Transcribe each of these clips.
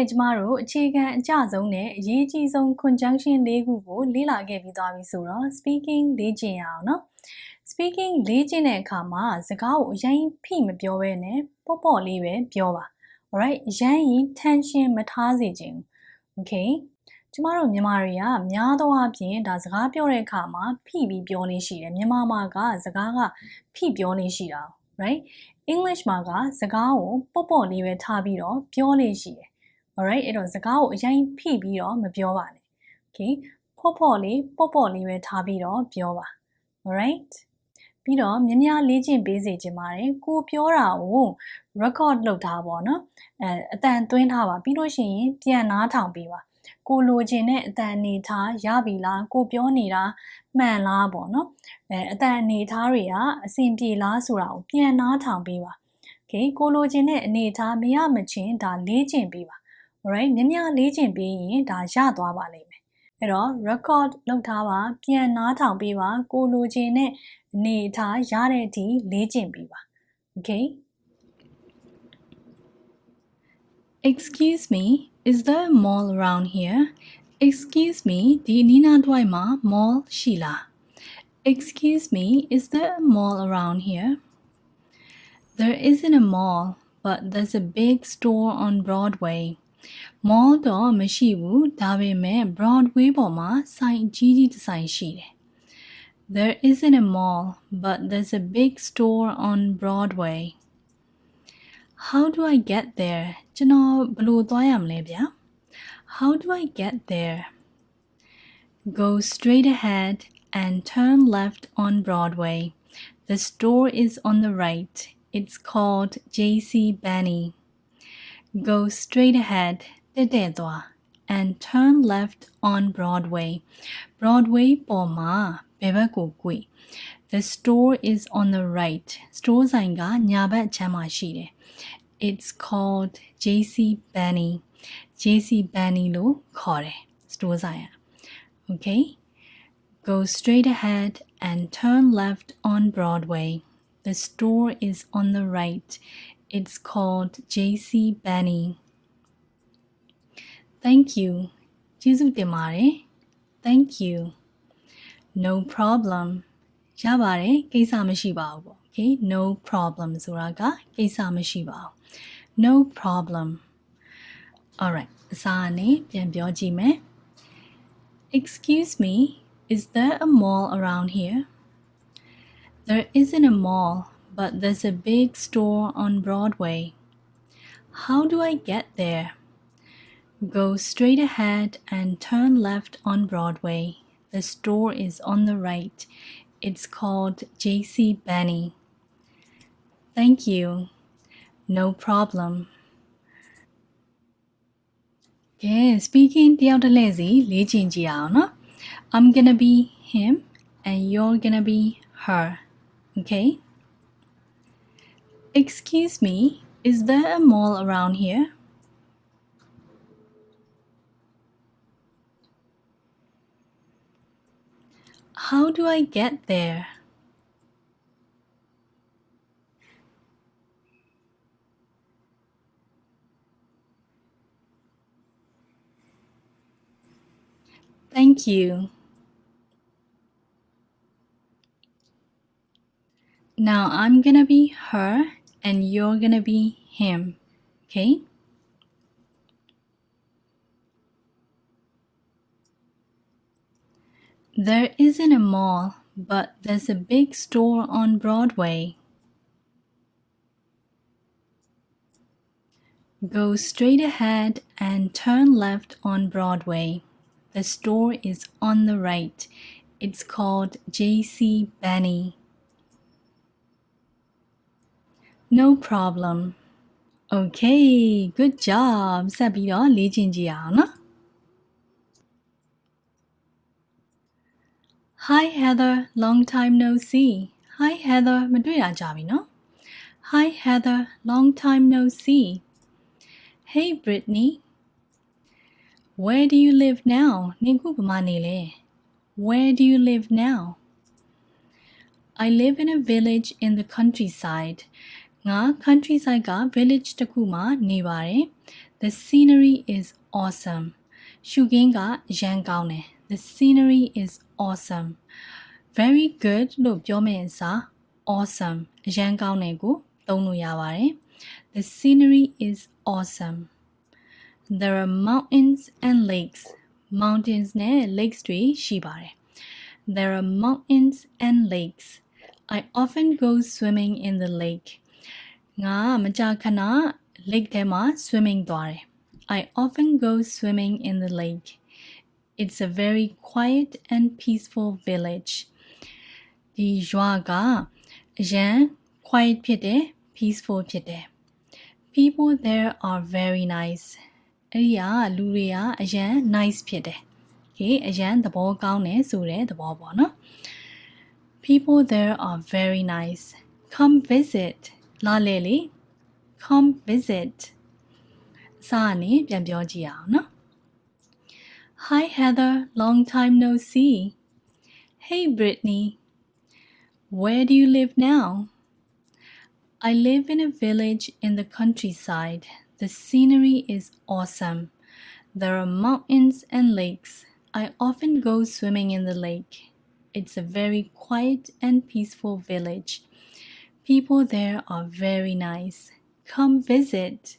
ကျမတို့အခြေခံအကျဆုံးနဲ့အရေးကြီးဆုံး conjunction ၄ခုကိုလေ့လာခဲ့ပြီးသွားပြီဆိုတော့ speaking လေ့ကျင့်ရအောင်နော် speaking လေ့ကျင့်တဲ့အခါမှာစကားကိုအရင်ဖိမပြောဘဲနဲ့ပေါ့ပေါ့လေးပဲပြောပါ alright အရင် tension မထားစေချင်ဘူး okay ကျမတို့မြန်မာတွေကများသောအားဖြင့်ဒါစကားပြောတဲ့အခါမှာဖိပြီးပြောနေရှိတယ်မြန်မာမှာကစကားကဖိပြောနေရှိတာ right English မှာကစကားကိုပေါ့ပေါ့လေးပဲထားပြီးတော့ပြောနေရှိတယ် alright အဲ့တော့စကားကိုအရင်ဖိပြီးတော့မပြောပါနဲ့ okay ပေါ့ပေါ့လေးပဲထားပြီးတော့ပြောပါ alright ပြီးတော့များများလေ့ကျင့်ပေးစေချင်ပါတယ်ကိုပြောတာကို record လုပ်ထားပါနော်အတန်သွင်းထားပါပြီးလို့ရှိရင်ပြန်နားထောင်ပေးပါကိုလိုချင်တဲ့အတန်အနေထားရပြီလားကိုပြောနေတာမှန်လားပေါ့နော်အတန်အနေထားတွေကအဆင်ပြေလားဆိုတာကိုပြန်နားထောင်ပေးပါ okay ကိုလိုချင်တဲ့အနေထားမရမချင်းဒါလေ့ကျင့်ပေးပါ alright များများလေ့ကျင့်ပေးရင်ဒါရသွားပါလိမ့်မယ်အဲ့တော့ record လုပ်ထားပါပြန်နားထောင်ပေးပါကိုလိုချင်တဲ့အနေထားရတဲ့အထိလေ့ကျင့်ပေးပါ okay Excuse me is there a mall around here Excuse me ဒီအနီးနားတစ်ဝိုက်မှာ mall ရှိလား Excuse me is there a mall around here There isn't a mall but there's a big store on Broadway mall တော့မရှိဘူးဒါပေမဲ့ Broadway ပေါ်မှာဆိုင်ကြီးကြီးတစ်ဆိုင်ရှိတယ် There isn't a mall but there's a big store on Broadway How do I get there ကျွန်တော်ဘယ်လိုသွားရမလဲဗျာ How do I get there Go straight ahead and turn left on Broadway The store is on the right It's called JC Benny Go straight aheadတက်သွား and turn left on Broadway Broadway ပေါ်မှာဘယ်ဘက်ကိုကွေ့ The store is on the right store ဆိုင်ကညာဘက်အခြမ်းမှာရှိတယ်It's called JC Benny JC Benny လို့ခေါ်တယ် store ဆိုင်อ่ะ Okay Go straight ahead and turn left on Broadway The store is on the right It's called JC Benny Thank you ကျေးဇူးတင်ပါတယ် Thank you No problem ရပါတယ်ကိစ္စမရှိပါဘူးပေါ့ Okay no problem ဆိုတာကကိစ္စမရှိပါဘူး No problem Alright အစားအနေပြန်ပြောကြည့်မယ် Excuse me is there a mall around here There isn't a mall but there's a big store on Broadway How do I get there Go straight ahead and turn left on Broadway The store is on the right It's called JC Benny Thank you No problem Okay speaking တယောက်တစ်လဲစီလေ့ကျင့်ကြည့်အောင်နော် I'm gonna be him and you're gonna be her Okay Excuse me is there a mall around here How do I get there? Thank you. Now I'm gonna be her and you're gonna be him. Okay? There isn't a mall, but there's a big store on Broadway. Go straight ahead and turn left on Broadway. The store is on the right. It's called JC Benny. No problem. Okay, good job. ဆက်ပြီးတော့လေ့ကျင့်ကြည့်အောင်နော် Hi Heather, long time no see. Hi Heather, မတွေ့တာကြာပြီနော် Hi Heather, long time no see. Hey Brittany, where do you live now? နင်ခုဘယ်မှာနေလဲ Where do you live now? I live in a village in the countryside. ငါ countryside က village တစ်ခုမှာနေပါတယ် The scenery is awesome. ရှုခင်းကရမ်းကောင်းတယ် The scenery is awesome. Very good လို့ပြောမယ့်အစား awesome အရမ်းကောင်းတယ်ကိုသုံးလို့ရပါတယ် The scenery is awesome. There are mountains and lakes. Mountains နဲ့ lakes တွေရှိပါတယ် There are mountains and lakes. I often go swimming in the lake. ငါမကြာခဏ lake ထဲမှာ swimming သွားတယ် I often go swimming in the lake. It's a very quiet and peaceful village. ဒီရွာကအရန် quiet ဖြစ်တယ် peaceful ဖြစ်တယ် People there are very nice. အဲ့ဒီလူတွေကအရန် nice ဖြစ်တယ် Okay အရန်သဘောကောင်းတယ်ဆိုတဲ့သဘောပေါ့နော် People there are very nice. Come visit. လာလေလေ Come visit. စာအနေပြန်ပြောကြည့်အောင်နော် Hi Heather, long time no see. Hey Brittany. Where do you live now? I live in a village in the countryside. The scenery is awesome. There are mountains and lakes. I often go swimming in the lake. It's a very quiet and peaceful village. People there are very nice. Come visit.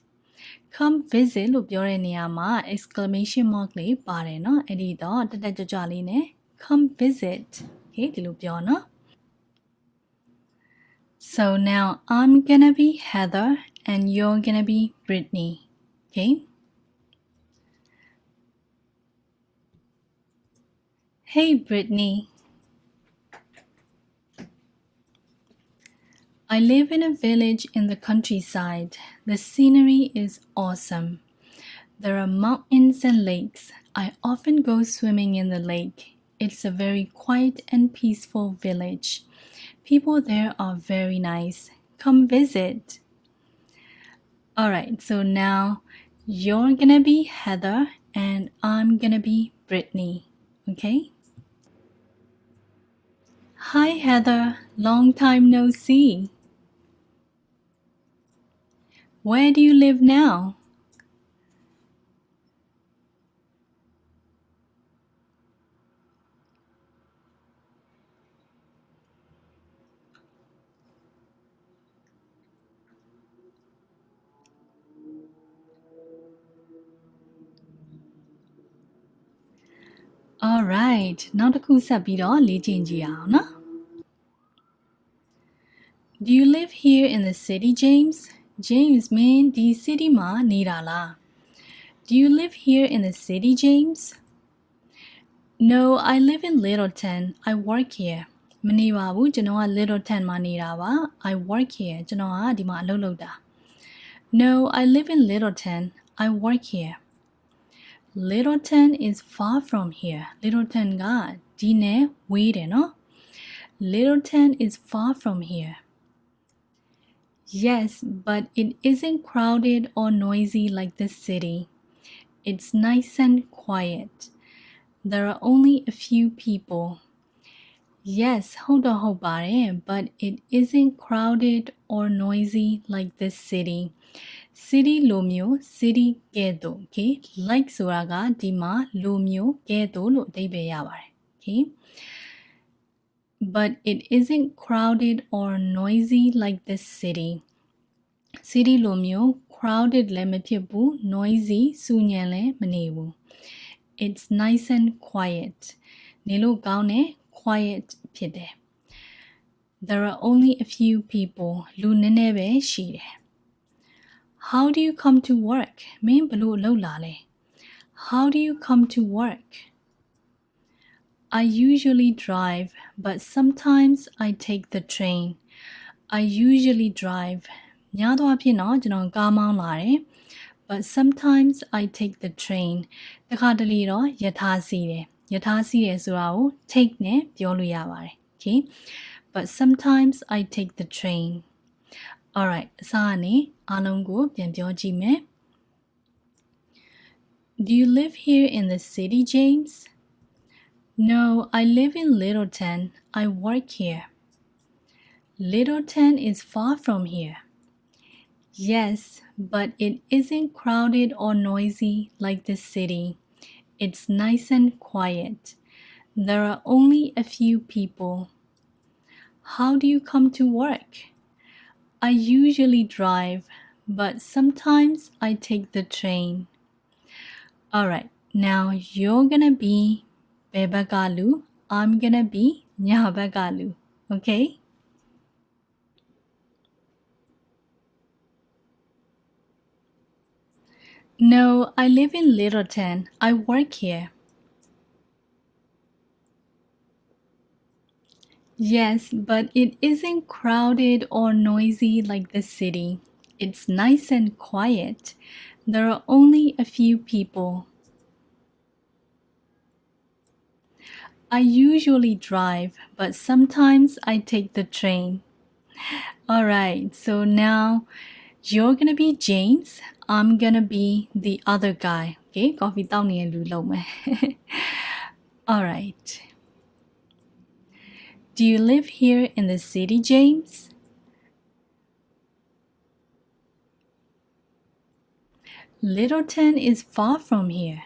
Come visit လို့ပြောတဲ့နေရာမှာ exclamation mark လေးပါတယ်เนาะအဲ့ဒီတော့တက်တက်ကြွကြွလေးနဲ့ come visit. Okay ဒီလိုပြောเนาะ So now I'm gonna be Heather and you're gonna be Brittany. Okay? Hey Brittany. I live in a village in the countryside. The scenery is awesome. There are mountains and lakes. I often go swimming in the lake. It's a very quiet and peaceful village. People there are very nice. Come visit. Alright, so now you're gonna be Heather and I'm gonna be Brittany. Okay? Hi Heather, long time no see. Where do you live now? Alright, နောက်တစ်ခုဆက်ပြီးတော့လေ့ကျင့်ကြည့်အောင်နော် Do you live here in the city, James? James မင်းဒီ city မှာနေတာလား Do you live here in the city, James? No, I live in Littleton. I work here. မနေပါဘူးကျွန်တော်က Littleton မှာနေတာပါ I work here ကျွန်တော်ကဒီမှာအလုပ်လုပ်တာ No, I live in Littleton. I work here. Littleton is far from here. Littleton ကဒီနဲ့ဝေးတယ်နော် Littleton is far from here. Yes, but it isn't crowded or noisy like this city. It's nice and quiet. There are only a few people. Yes, ဟုတ်တော့ဟုတ်ပါတယ် but it isn't crowded or noisy like this city. City လိုမျိုး city ကဲ့သို့ okay like ဆိုတာကဒီမှာလိုမျိုးကဲ့သို့လို့အဓိပ္ပာယ်ရပါတယ် okay but it isn't crowded or noisy like this city. City လိုမျိုး crowded လည်းမဖြစ်ဘူး noisy ဆူညံလည်းမနေဘူး It's nice and quiet. နေလို့ကောင်းတယ် quiet ဖြစ်တယ် There are only a few people. လူနည်းနည်းပဲရှိတယ် How do you come to work? မင်းဘလို့လုပ်လာလဲ How do you come to work? I usually drive, but sometimes I take the train. I usually drive. များသောအားဖြင့်တော့ကျွန်တော်ကားမောင်းလာတယ် but sometimes I take the train. တခါတလေတော့ယထာစီးတယ်ယထာစီးတယ်ဆိုတာကို take နဲ့ပြောလို့ရပါတယ် okay but sometimes I take the train. Alright အစားအနေအားလုံးကိုပြန်ပြောကြည့်မယ် Do you live here in the city, James? No, I live in Littleton. I work here. Littleton is far from here. Yes, but it isn't crowded or noisy like the city. It's nice and quiet. There are only a few people. How do you come to work? I usually drive, but sometimes I take the train. Alright, now you're gonna be Bebagalu, I'm gonna be Nyabagalu, okay? No, I live in Littleton. I work here. Yes, but it isn't crowded or noisy like the city. It's nice and quiet. There are only a few people. I usually drive, but sometimes I take the train. All right, so now you're gonna be James. I'm gonna be the other guy. Okay, coffee town near Lulome. All right. Do you live here in the city, James? Littleton is far from here.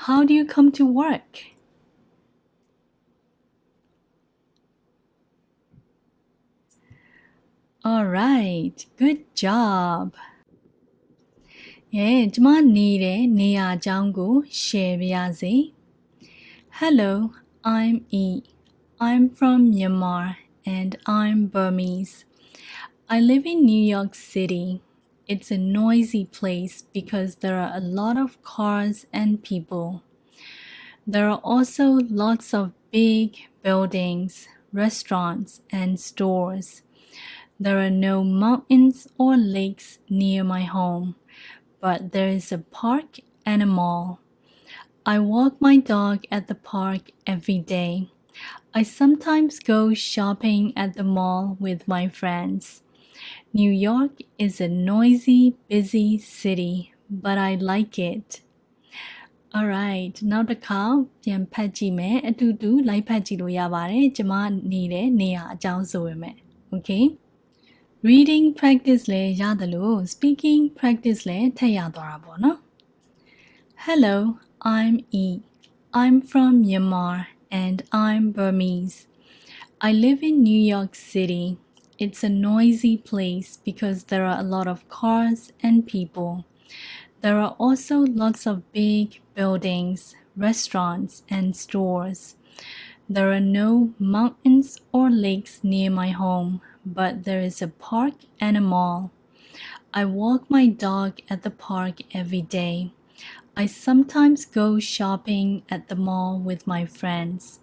How do you come to work? All right, good job. ကျမနေတဲ့နေရာအကြောင်းကို share ပါရစေ Hello, I'm E. I'm from Myanmar and I'm Burmese. I live in New York City. It's a noisy place because there are a lot of cars and people. There are also lots of big buildings, restaurants, and stores. There are no mountains or lakes near my home, but there is a park and a mall. I walk my dog at the park every day. I sometimes go shopping at the mall with my friends. New York is a noisy, busy city, but I like it. Alright, နောက်တစ်ခါပြန်ဖတ်ကြည့်မယ်အတူတူလိုက်ဖတ်ကြည့်လို့ရပါတယ်ကျမနေတဲ့နေရာအကြောင်းဆိုရမယ် Okay Reading practice လည်းရတယ်လို့ speaking practice လည်းထပ်ရသွားတာပေါ့နော် Hello, I'm E. I'm from Myanmar and I'm Burmese. I live in New York City. It's a noisy place because there are a lot of cars and people. There are also lots of big buildings, restaurants, and stores. There are no mountains or lakes near my home, but there is a park and a mall. I walk my dog at the park every day. I sometimes go shopping at the mall with my friends.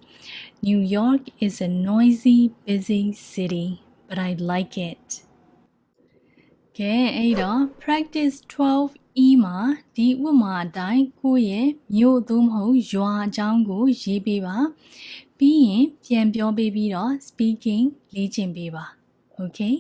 New York is a noisy, busy city, but I like it. ကဲအဲ့တော့ practice 12E မှာဒီဥပမာအတိုင်းကိုယ့်ရဲ့မြို့သို့မဟုတ်ရွာအကြောင်းကိုရေးပေးပါပြီးရင်ပြန်ပြောပေးပြီးတော့ speaking လေ့ကျင့်ပေးပါ Okay